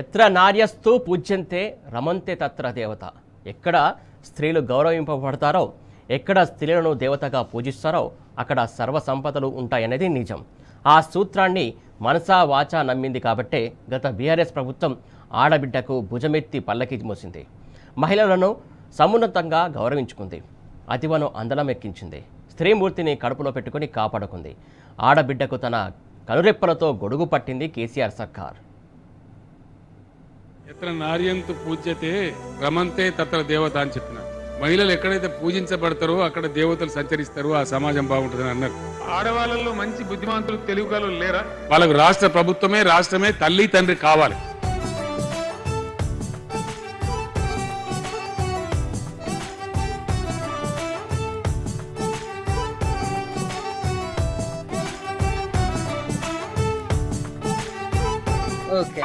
ఎత్ర నార్యస్తు పూజ్యంతే రమంతే తత్ర దేవత. ఎక్కడ స్త్రీలు గౌరవింపబడతారో, ఎక్కడ స్త్రీలను దేవతగా పూజిస్తారో అక్కడ సర్వ సంపదలు ఉంటాయనేది నిజం. ఆ సూత్రాన్ని మనసా వాచా నమ్మింది కాబట్టే గత బీఆర్ఎస్ ప్రభుత్వం ఆడబిడ్డకు భుజమెత్తి పల్లకి మోసింది. మహిళలను సమున్నతంగా గౌరవించుకుంది. అతివను అందలం ఎక్కించింది. స్త్రీమూర్తిని కడుపులో పెట్టుకుని కాపాడుకుంది. ఆడబిడ్డకు తన కనురెప్పలతో గొడుగు పట్టింది కేసీఆర్ సర్కార్. ఎత్ర నార్యంతు పూజ్యతే రమంతే తత్ర దేవత అని చెప్పిన. మహిళలు ఎక్కడైతే పూజించబడతారో అక్కడ దేవతలు సంచరిస్తారు, ఆ సమాజం బాగుంటుందని అన్నారు. ఆడవాళ్ళలో మంచి బుద్ధిమంతులు తెలుగులో లేరా? వాళ్ళకు రాష్ట్ర ప్రభుత్వమే, రాష్ట్రమే తల్లి తండ్రి కావాలి.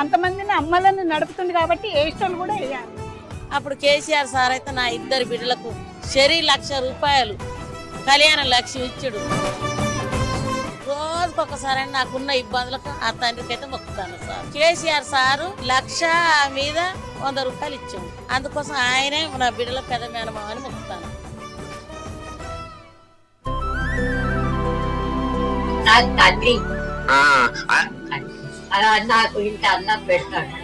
అంతమందిని అమ్మలను నడుపుతుంది కాబట్టి ఏస్టోలు కూడా వేయాలి. అప్పుడు కేసీఆర్ సార్ అయితే నా ఇద్దరు బిడ్డలకు షరీ ₹1,00,000 కళ్యాణ లక్ష్యం ఇచ్చాడు. రోజుకొకసారి నాకున్న ఇబ్బందులకు ఆ తండ్రికి అయితే మొక్కుతాను సార్. కేసీఆర్ సారు ₹1,00,000 మీద ₹100 ఇచ్చాము. అందుకోసం ఆయనే నా బిడ్డల పెద్ద మేనమామని మొక్కుతాను. నాకు తండ్రి అలా నాకు ఇంత అన్నం పెడతాడు.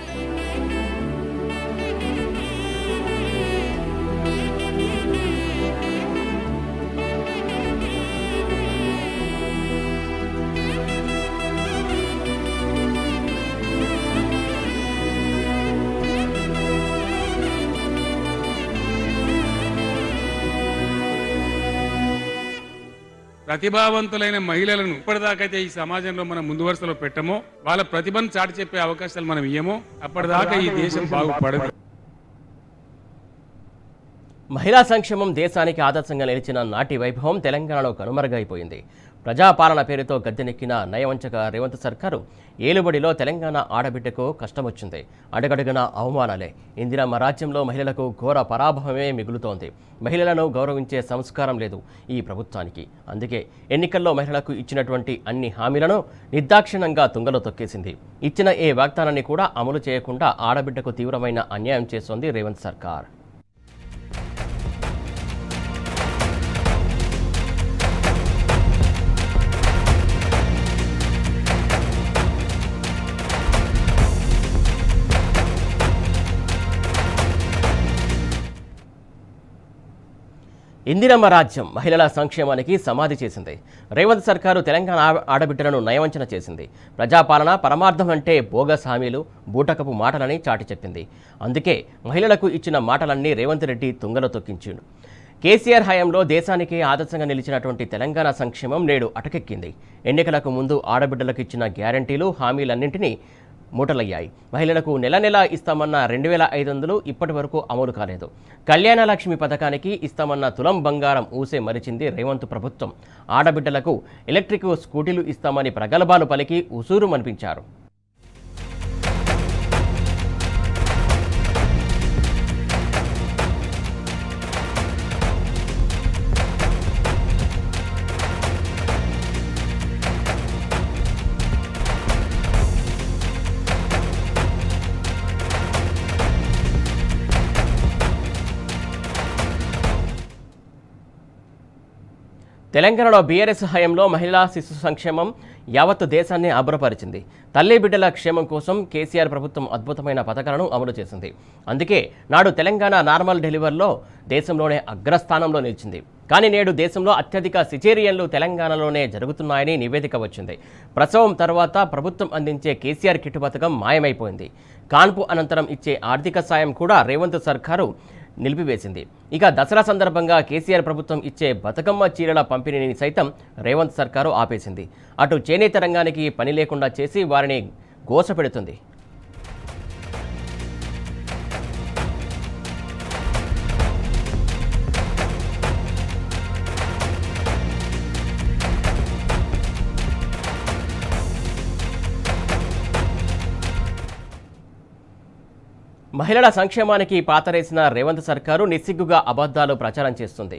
ప్రతిభావంతులైన మహిళలను ఇప్పటిదాకైతే ఈ సమాజంలో మనం ముందు వరుసలో పెట్టమో, వాళ్ళ ప్రతిభను చాటి చెప్పే అవకాశాలు మనం ఇయ్యమో, అప్పటిదాకా ఈ దేశం బాగుపడదు. మహిళా సంక్షేమం దేశానికి ఆదర్శంగా నిలిచిన నాటి వైభవం తెలంగాణలో కనుమరుగైపోయింది. ప్రజాపాలన పేరుతో గద్దెనెక్కిన నయవంచక రేవంత్ సర్కారు ఏలుబడిలో తెలంగాణ ఆడబిడ్డకు కష్టమొచ్చింది. అడుగడుగున అవమానాలే. ఇందిరమ్మ రాజ్యంలో మహిళలకు ఘోర పరాభవమే మిగులుతోంది. మహిళలను గౌరవించే సంస్కారం లేదు ఈ ప్రభుత్వానికి. అందుకే ఎన్నికల్లో మహిళలకు ఇచ్చినటువంటి అన్ని హామీలను నిర్దాక్షిణ్యంగా తుంగలో తొక్కేసింది. ఇచ్చిన ఏ వాగ్దానాన్ని కూడా అమలు చేయకుండా ఆడబిడ్డకు తీవ్రమైన అన్యాయం చేస్తోంది రేవంత్ సర్కార్. ఇందిరమ్మ రాజ్యం మహిళల సంక్షేమానికి సమాధి చేసింది. రేవంత్ సర్కారు తెలంగాణ ఆడబిడ్డలను నయవంచన చేసింది. ప్రజాపాలన పరమార్థం అంటే బోగస్ హామీలు, బూటకపు మాటలని చాటి చెప్పింది. అందుకే మహిళలకు ఇచ్చిన మాటలన్నీ రేవంత్ రెడ్డి తుంగలో తొక్కించాడు. కేసీఆర్ హయాంలో దేశానికి ఆదర్శంగా నిలిచినటువంటి తెలంగాణ సంక్షేమం నేడు అటకెక్కింది. ఎన్నికలకు ముందు ఆడబిడ్డలకు ఇచ్చిన గ్యారంటీలు, హామీలన్నింటినీ మూటలయ్యాయి. మహిళలకు నెల నెల ఇస్తామన్న 2,500 ఇప్పటి వరకు అమలు కాలేదు. కళ్యాణ లక్ష్మి పథకానికి ఇస్తామన్న తులం బంగారం ఊసే మరిచింది రేవంత్ ప్రభుత్వం. ఆడబిడ్డలకు ఎలక్ట్రిక్ స్కూటీలు ఇస్తామని ప్రగల్భాలు పలికి ఉసూరు మనిపించారు. తెలంగాణలో బీఆర్ఎస్ హయాంలో మహిళా శిశు సంక్షేమం యావత్ దేశాన్ని అబ్బురపరిచింది. తల్లి బిడ్డల క్షేమం కోసం కేసీఆర్ ప్రభుత్వం అద్భుతమైన పథకాలను అమలు చేసింది. అందుకే నాడు తెలంగాణ నార్మల్ డెలివరీలో దేశంలోనే అగ్రస్థానంలో నిలిచింది. కానీ నేడు దేశంలో అత్యధిక సిజేరియన్లు తెలంగాణలోనే జరుగుతున్నాయని నివేదిక వచ్చింది. ప్రసవం తర్వాత ప్రభుత్వం అందించే కేసీఆర్ కిట్ పథకం మాయమైపోయింది. కాన్పు అనంతరం ఇచ్చే ఆర్థిక సాయం కూడా రేవంత్ సర్కారు నిలిపివేసింది. ఇక దసరా సందర్భంగా కేసీఆర్ ప్రభుత్వం ఇచ్చే బతుకమ్మ చీరల పంపిణీని సైతం రేవంత్ సర్కారు ఆపేసింది. అటు చేనేత రంగానికి పని లేకుండా చేసి వారిని గోసపెడుతుంది. మహిళల సంక్షేమానికి పాతరేసిన రేవంత్ సర్కారు నిస్సిగ్గుగా అబద్ధాలు ప్రచారం చేస్తుంది.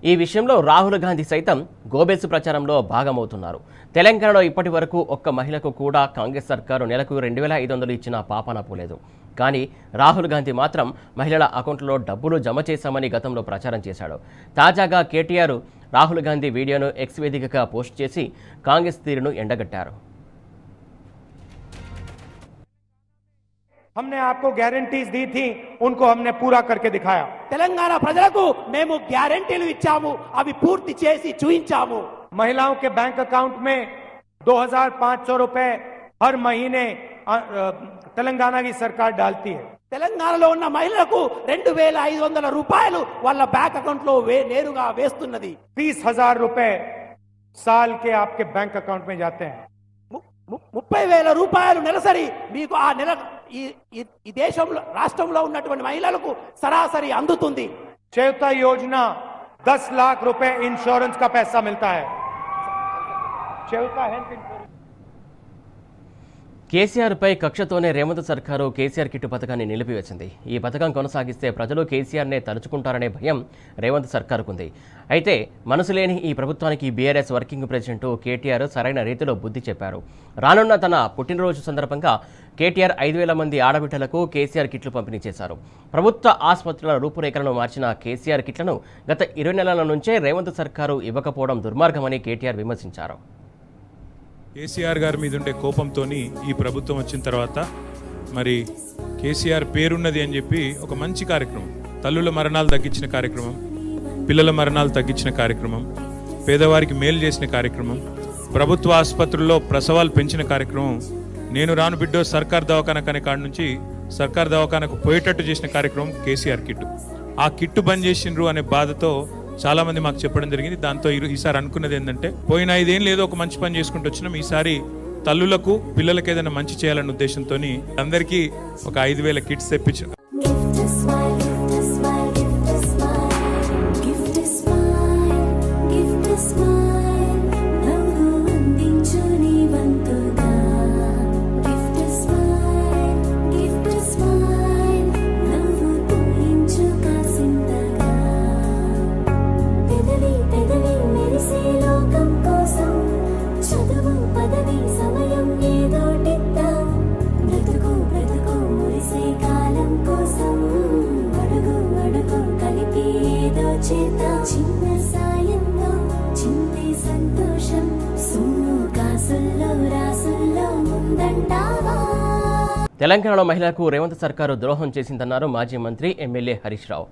ఈ విషయంలో రాహుల్ గాంధీ సైతం గోబెల్స్ ప్రచారంలో భాగమవుతున్నారు. తెలంగాణలో ఇప్పటి వరకు ఒక్క మహిళకు కూడా కాంగ్రెస్ సర్కారు నెలకు 2,500 ఇచ్చిన పాపాన పోలేదు. కానీ రాహుల్ గాంధీ మాత్రం మహిళల అకౌంట్లో డబ్బులు జమ చేశామని గతంలో ప్రచారం చేశాడు. తాజాగా కేటీఆర్ రాహుల్ గాంధీ వీడియోను ఎక్స్ వేదికగా పోస్ట్ చేసి కాంగ్రెస్ తీరును ఎండగట్టారు. हमने आपको गारंटीज दी थी, उनको हमने पूरा करके दिखाया. తెలంగాణ ప్రజలకు మేము గ్యారెంటీలు ఇచ్చాము, అవి పూర్తి చేసి చూయించాము. महिलाओं के बैंक अकाउंट में 2,500 रुपए हर महीने तेलंगाना की सरकार डालती है. తెలంగాణలో ఉన్న మహిళలకు 2,500 రూపాయలు వాళ్ళ బ్యాంక్ అకౌంట్ లో నేరుగా వేస్తున్నది. 30,000 रुपए साल के आपके बैंक अकाउंट में जाते हैं. 30,000 రూపాయలు నెలసరి మీకు ఆ నెల ఈ దేశంలో రాష్ట్రంలో ఉన్నటువంటి మహిళలకు సరాసరి అందుతుంది. चेता योजना 10 लाख रुपए इंश्योरेंस का पैसा मिलता है. चेता हेल्थ इंश्योरेंस. కేసీఆర్పై కక్షతోనే రేవంత్ సర్కారు కేసీఆర్ కిట్టు పథకాన్ని నిలిపివేసింది. ఈ పథకం కొనసాగిస్తే ప్రజలు కేసీఆర్నే తలుచుకుంటారనే భయం రేవంత్ సర్కారుకుంది. అయితే మనసు లేని ఈ ప్రభుత్వానికి బీఆర్ఎస్ వర్కింగ్ ప్రెసిడెంట్ కేటీఆర్ సరైన రీతిలో బుద్ధి చెప్పారు. రానున్న తన పుట్టినరోజు సందర్భంగా కేటీఆర్ 5,000 మంది ఆడబిడ్డలకు కేసీఆర్ కిట్లు పంపిణీ చేశారు. ప్రభుత్వ ఆసుపత్రుల రూపురేఖలను మార్చిన కేసీఆర్ కిట్లను గత 20 నెలల నుంచే రేవంత్ సర్కారు ఇవ్వకపోవడం దుర్మార్గమని కేటీఆర్ విమర్శించారు. కేసీఆర్ గారి మీద ఉండే కోపంతో ఈ ప్రభుత్వం వచ్చిన తర్వాత మరి కేసీఆర్ పేరున్నది అని చెప్పి ఒక మంచి కార్యక్రమం, తల్లుల మరణాలు తగ్గించిన కార్యక్రమం, పిల్లల మరణాలు తగ్గించిన కార్యక్రమం, పేదవారికి మేలు చేసిన కార్యక్రమం, ప్రభుత్వ ఆసుపత్రుల్లో ప్రసవాలు పెంచిన కార్యక్రమం, నేను రాను బిడ్డో సర్కార్ దవాఖానకు అనే కాడ నుంచి సర్కార్ దవాఖానకు పోయేటట్టు చేసిన కార్యక్రమం కేసీఆర్ కిట్టు. ఆ కిట్టు బంద్ చేసిండ్రు అనే బాధతో చాలా మంది మాకు చెప్పడం జరిగింది. దాంతో ఈసారి అనుకున్నది ఏంటంటే, పోయిన 5 ఏళ్ళు ఏదో ఒక మంచి పని చేసుకుంటూ వచ్చినాం, ఈసారి తల్లులకు పిల్లలకు ఏదైనా మంచి చేయాలన్న ఉద్దేశంతో అందరికీ ఒక 5,000 కిట్స్ తెప్పించాం. తెలంగాణలో మహిళలకు రేవంత్ సర్కారు ద్రోహం చేసిందన్నారు మాజీ మంత్రి ఎమ్మెల్యే హరీష్ రావు.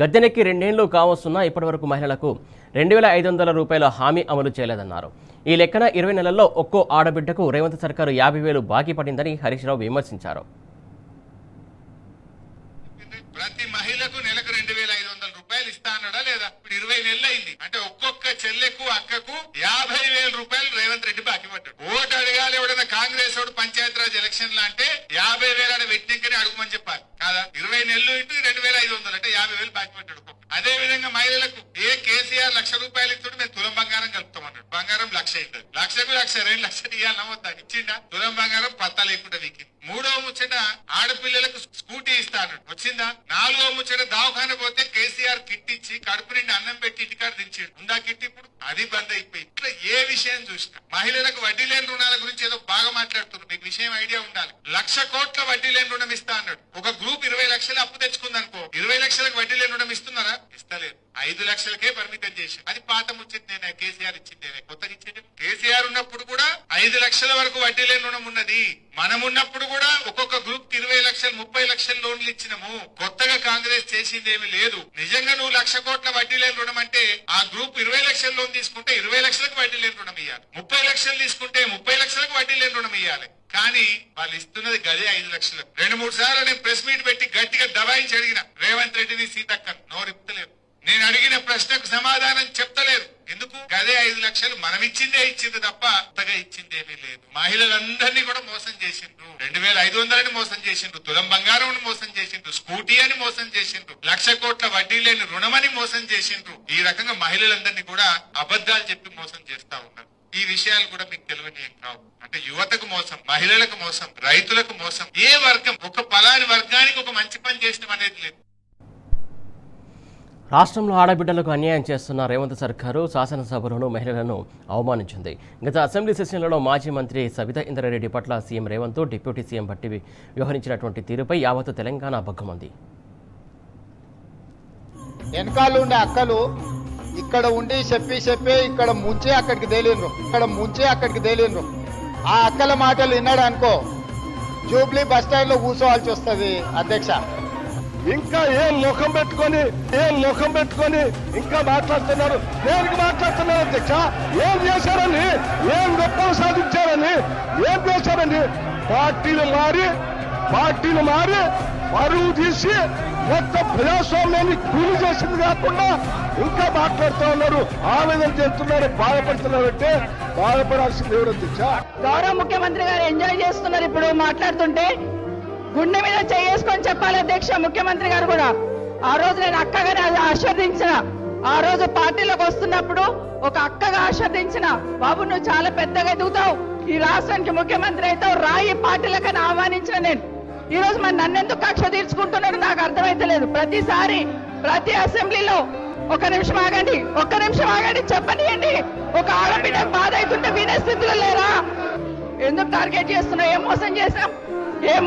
గద్దెనెక్కి 2 ఏళ్లు కావస్తున్నా ఇప్పటివరకు మహిళలకు 2,500 రూపాయల హామీ అమలు చేయలేదన్నారు. ఈ లెక్కన 20 నెలల్లో ఒక్కో ఆడబిడ్డకు రేవంత్ సర్కారు 50,000 బాకీ పడిందని హరీష్ రావు విమర్శించారు. ప్రతి మహిళకు నెలకు 2,500 రూపాయలు ఇస్తా అన్నాడా లేదా? ఇప్పుడు 20 నెలలు అయింది అంటే ఒక్కొక్క చెల్లెకు అక్కకు 50,000 రూపాయలు రేవంత్ రెడ్డి బాకీ పడ్డాడు. ఓటు అడగాలి ఎవడన్నా కాంగ్రెస్ వాడు పంచాయతీరాజ్ ఎలక్షన్ లా అంటే 50,000 అని పెట్టింకనే అడుగుమని చెప్పాలి కాదా? 20 నెలలు ఇంటూ 2,500 అంటే 50,000 బాకీ పడ్డాడు. అదే విధంగా మహిళలకు కేసీఆర్ 1,00,000 రూపాయలు ఇస్తాడు, మేము తులం బంగారం కలుపుతామన్నాడు. బంగారం 1,00,000 ఇస్తుంది. 1,00,000కు 1,00,000 2 లక్షలు ఇవ్వాలన్నా వద్దా? ఇచ్చిండా? తులం బంగారం పత్తా లేకుండా వీకి. 3వ ముచ్చట ఆడపిల్లలకు స్కూటీ ఇస్తా అన్నాడు, వచ్చిందా? 4వ ముచ్చట దవాఖాన పోతే కేసీఆర్ కిట్ ఇచ్చి కడుపు నిండి అన్నం పెట్టి ఇంటికాడ దించాడు. ఉందా కిట్? ఇప్పుడు అది బంద్ అయిపోయి. ఇట్లా ఏ విషయం చూసినా మహిళలకు వడ్డీ లేని రుణాల గురించి ఏదో బాగా మాట్లాడుతున్నారు. మీకు విషయం ఐడియా ఉండాలి. 1,00,000 కోట్ల వడ్డీ లేని రుణం ఇస్తా అన్నాడు. ఒక గ్రూప్ 20 లక్షలు అప్పు తెచ్చుకుందనుకో, 20 లక్షలకు వడ్డీ లేని రుణం ఇస్తున్నారా? ఇస్తలేదు. 5 లక్షలకే పరిమితం చేసి, అది పాత ముచ్చిందేనే, కేసీఆర్ ఇచ్చిందేనే, కొత్తగా ఇచ్చింది. కేసీఆర్ ఉన్నప్పుడు కూడా 5 లక్షల వరకు వడ్డీ లేని రుణం ఉన్నది. మనం ఉన్నప్పుడు కూడా ఒక్కొక్క గ్రూప్ కి 20 లక్షలు 30 లక్షల లోన్లు ఇచ్చినాము. కొత్తగా కాంగ్రెస్ చేసిందేమి లేదు. నిజంగా నువ్వు 1,00,000 కోట్ల వడ్డీ లేని రుణం అంటే ఆ గ్రూప్ 20 లక్షల లోన్ తీసుకుంటే 20 లక్షలకు వడ్డీ లేని రుణం ఇవ్వాలి. 30 లక్షలు తీసుకుంటే 30 లక్షలకు వడ్డీ లేని రుణం ఇవ్వాలి. కానీ వాళ్ళు ఇస్తున్నది గదే 5 లక్షలు. 2-3 సార్లు నేను ప్రెస్ మీట్ పెట్టి గట్టిగా దబాయించి అడిగిన రేవంత్ రెడ్డిని, సీతక్కను. నోరిప్తలేరు. నేను అడిగిన ప్రశ్నకు సమాధానం చెప్తలేరు. ఎందుకు? గదే 5 లక్షలు మనం ఇచ్చింది తప్ప కొత్తగా ఇచ్చిందేమీ లేదు. మహిళలందరినీ కూడా మోసం చేసిండ్రు. 2,500 మోసం చేసిండ్రు, తులం బంగారం మోసం చేసిండ్రు, స్కూటీ అని మోసం చేసిండ్రు, 1,00,000 కోట్ల వడ్డీ లేని రుణమని మోసం చేసిండ్రు. ఈ రకంగా మహిళలందరినీ కూడా అబద్ధాలు చెప్పి మోసం చేస్తా ఉన్నారు. ఈ విషయాలు కూడా మీకు తెలియని ఏం కావు. అంటే యువతకు మోసం, మహిళలకు మోసం, రైతులకు మోసం. ఏ వర్గం, ఒక పలాని వర్గానికి ఒక మంచి పని చేసిన అనేది లేదు. రాష్ట్రంలో ఆడబిడ్డలకు అన్యాయం చేస్తున్న రేవంత్ సర్కారు శాసనసభలోనూ మహిళలను అవమానించింది. గత అసెంబ్లీ సెషన్లలో మాజీ మంత్రి సబితా ఇంద్రారెడ్డి పట్ల CM Revanth deputy CM Bhatti వ్యవహరించినటువంటి తీరుపై యావత్తు తెలంగాణ బగ్గుమంది. వెనకాల ఉండే అక్కలు ఇక్కడ ఉండి చెప్పి ఇక్కడ ముంచే అక్కడికి తేలిండ్రు ఆ అక్కల మాటలు విన్నాడు అనుకో జూబ్లీ బస్ స్టాండ్ లో కూర్చోవాల్సి వస్తుంది. అధ్యక్ష ఇంకా ఏం ముఖం పెట్టుకొని ఇంకా మాట్లాడుతున్నారు. దేనికి మాట్లాడుతున్నారు అధ్యక్ష? ఏం చేశారని, ఏం గొప్పలు సాధించారని, ఏం చేశారని? పార్టీలు మారి పరువు తీసి మొత్తం ప్రజాస్వామ్యాన్ని కూలి చేసింది కాకుండా ఇంకా మాట్లాడుతూ ఉన్నారు, ఆవేదన చేస్తున్నారు, బాధపడుతున్నారంటే బాధపడాల్సింది ఎవరు అధ్యక్ష? గౌరవ ముఖ్యమంత్రి గారు ఎంజాయ్ చేస్తున్నారు. ఇప్పుడు మాట్లాడుతుంటే గుండె మీద చేసుకొని చెప్పాలి అధ్యక్ష. ముఖ్యమంత్రి గారు కూడా ఆ రోజు నేను అక్కగా ఆశీర్వదించిన, ఆ రోజు పార్టీలోకి వస్తున్నప్పుడు ఒక అక్కగా ఆశీర్వదించిన, బాబు నువ్వు చాలా పెద్దగా ఎదుగుతావు, ఈ రాష్ట్రానికి ముఖ్యమంత్రి అవుతావు, రాయి పార్టీలకని ఆహ్వానించిన నేను. ఈ రోజు మరి నన్నెందుకు కక్ష తీర్చుకుంటున్నాడు నాకు అర్థమైతలేదు. ప్రతిసారి ప్రతి అసెంబ్లీలో ఒక్క నిమిషం ఆగండి చెప్పనియండి. ఒక ఆడబిడ్డ బాధ అవుతుంటే వినే స్థితిలో లేరా? ఎందుకు టార్గెట్ చేస్తున్నావు? ఏం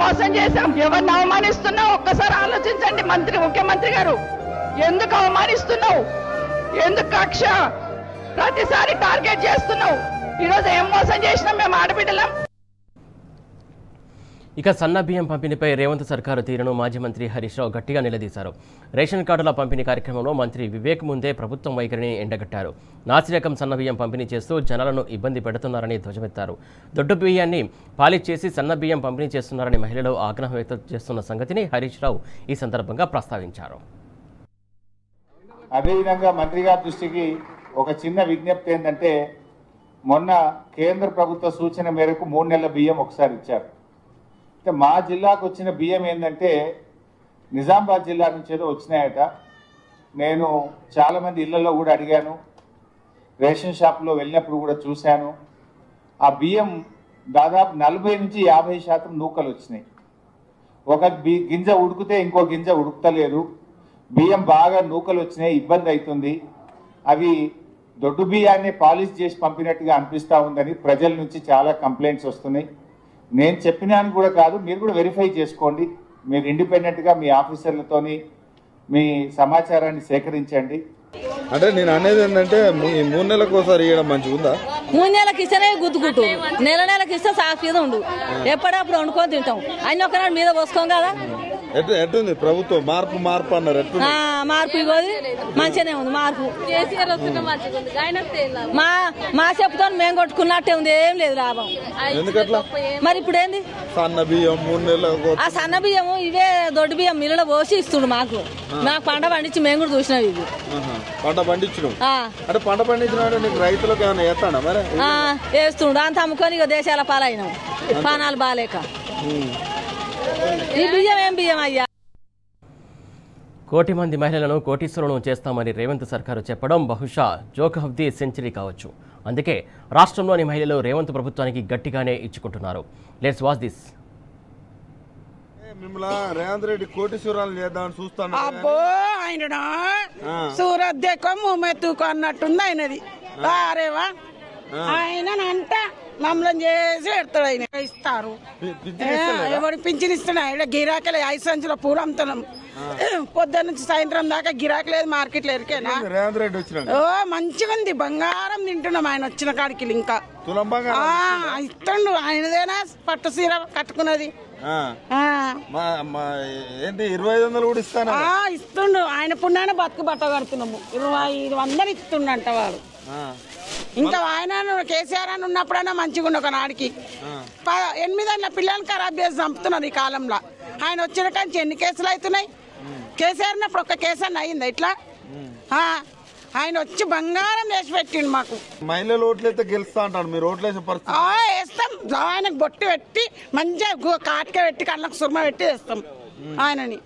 మోసం చేశాం? ఎవరిని అవమానిస్తున్నావు? ఒక్కసారి ఆలోచించండి ముఖ్యమంత్రి గారు. ఎందుకు అవమానిస్తున్నావు? ఎందుకు కక్ష? ప్రతిసారి టార్గెట్ చేస్తున్నావు. ఈరోజు ఏం మోసం చేసినాం మేము ఆడబిడ్డలం? ఇక సన్న బియ్యం పంపిణీపై రేవంత్ సర్కారు తీరును మాజీ మంత్రి హరీష్ రావు గట్టిగా నిలదీశారు. రేషన్ కార్డుల పంపిణీ కార్యక్రమంలో మంత్రి వివేక్ ముందే ప్రభుత్వం వైఖరిని ఎండగట్టారు. నాసిరకం సన్న బియ్యం పంపిణీ చేస్తూ జనాలను ఇబ్బంది పెడుతున్నారని ధ్వజమెత్తారు. దొడ్డు బియ్యాన్ని పాలిష్ చేసి సన్న బియ్యం పంపిణీ చేస్తున్నారని మహిళలు ఆగ్రహం వ్యక్తం చేస్తున్న సంగతిని హరీష్ రావు ఈ సందర్భంగా ప్రస్తావించారు. అదేవిధంగా మంత్రి గారి దృష్టికి ఒక చిన్న విజ్ఞప్తి ఏంటంటే, మొన్న కేంద్ర ప్రభుత్వ సూచన మేరకు 3 నెలల బియ్యం ఒకసారి ఇచ్చారు. మా జిల్లాకు వచ్చిన బియ్యం ఏంటంటే నిజామాబాద్ జిల్లా నుంచి ఏదో వచ్చినాయట. నేను చాలామంది ఇళ్లలో కూడా అడిగాను, రేషన్ షాప్లో వెళ్ళినప్పుడు కూడా చూశాను. ఆ బియ్యం దాదాపు 40 నుంచి 50% నూకలు వచ్చినాయి. ఒక గింజ ఉడికితే ఇంకో గింజ ఉడుకుతలేదు. బియ్యం బాగా నూకలు వచ్చినాయి, ఇబ్బంది అవుతుంది. అవి దొడ్డు బియ్యాన్ని పాలిష్ చేసి పంపినట్టుగా అనిపిస్తూ ఉందని ప్రజల నుంచి చాలా కంప్లైంట్స్ వస్తున్నాయి. నేను చెప్పినాను కూడా కాదు, మీరు కూడా వెరిఫై చేసుకోండి. మీరు ఇండిపెండెంట్గా మీ ఆఫీసర్లతోని మీ సమాచారాన్ని సేకరించండి. అంటే నేను అనేది ఏంటంటే 3 నెలలకు ఒకసారి ఇవ్వడం మంచిగా ఉందా? 3 నెలలకు ఇస్తేనే గుద్దుకుంటూ, నెలకు ఇస్తే సాఫీగా ఉండు, ఎప్పుడప్పుడు వండుకొని తింటాం. అన్ని ఒకనాడు మీద పోసుకోం కదా. ఎట్టుంది ప్రభుత్వం? మార్పు అన్నారు. మార్పు ఇవ్వదు, మంచిగానే ఉంది మార్పు. మా చెప్పుతో మేము కొట్టుకున్నట్టే ఉంది, ఏం లేదు లాభం. ఎందుకట్లా? మరి ఇప్పుడు ఏంది సన్న బియ్యం 3 నెలలకు? ఆ సన్న బియ్యము ఇవే దొడ్డు బియ్యం మిల్లులో పోసి ఇస్తుండు మాకు పంట పండించి మేము కూడా చూసినాం. ఇది పంట పండించడం అంటే పంట పండించిన నీకు రైతులకు ఏమైనా వేస్తాడా? మరి వేస్తుండు, అంత అమ్ముకొని ఇక దేశాల పాలైనాం పానాలు బాలేక. ఈ బియ్యం ఏం బియ్యం అయ్యా? కోటి మంది మహిళలను కోటీశ్వరులను చేస్తామని రేవంత్ సర్కారు చెప్పడం బహుశా జోక్ ఆఫ్ ది సెంచరీ కావచ్చు. అందుకే రాష్ట్రంలోని మహిళలు రేవంత్ ప్రభుత్వానికి గట్టిగానే ఇచ్చుకుంటున్నారు. Let's watch this. మిమ్మల్ని రేవంత్ రెడ్డి కోటీశ్వరాలు చేద్దామని చూస్తాను. అబ్బో ఆయన సూరత్ దేకో ముమ్మెత్తుకో అన్నట్టుంది ఆయనది. అరేవా ఆయన అంట మమ్మల్ని చేసి పెడతాడు. ఆయన ఇస్తారు, ఎవరు పింఛన్ ఇస్తాడు. ఆయన గిరాకీ 5 సంచుల పూలు అమ్ముతున్నాం. పొద్దున్న నుంచి సాయంత్రం దాకా గిరాకీ లేదు మార్కెట్ లో. ఎరికేనా రేవంత్ రెడ్డి వచ్చిన? ఓ మంచిగా ఉంది, బంగారం తింటున్నాం ఆయన వచ్చిన కాడికి. ఇంకా ఇస్తుండు, ఆయనదేనా పట్టు సీర కట్టుకున్నది. ఏంటి 2500 కూడా ఇస్తాను ఇస్తుండు. ఆయన పుణ్యాన బతుకు బట్ట కడుతున్నాము. 2500 ఇస్తుండంట వాడు. ఇంకా ఆయన కేసీఆర్ అని ఉన్నప్పుడైనా మంచిగా ఉండు. ఒక నాడికి 8 ఏళ్ళ పిల్లల్ని ఖరాబ్ చేసి చంపుతున్నారు ఈ కాలంలో. ఆయన వచ్చిన కానీ ఎన్ని కేసులు అవుతున్నాయి? కేసీఆర్ ఉన్నప్పుడు ఒక్క కేసు అన్న అయిందా ఇట్లా? ఆయన వచ్చి బంగారం చేసి పెట్టిండు మాకు. మహిళలు ఓట్లయితే గెలుస్తా అంటాడు, మీరు ఓట్లేసే పరిస్థితి? వేస్తాం, ఆయనకు బొట్టు పెట్టి మంచిగా కాటిక పెట్టి కళ్ళకు సుర్మ పెట్టి వేస్తాం ఆయనని.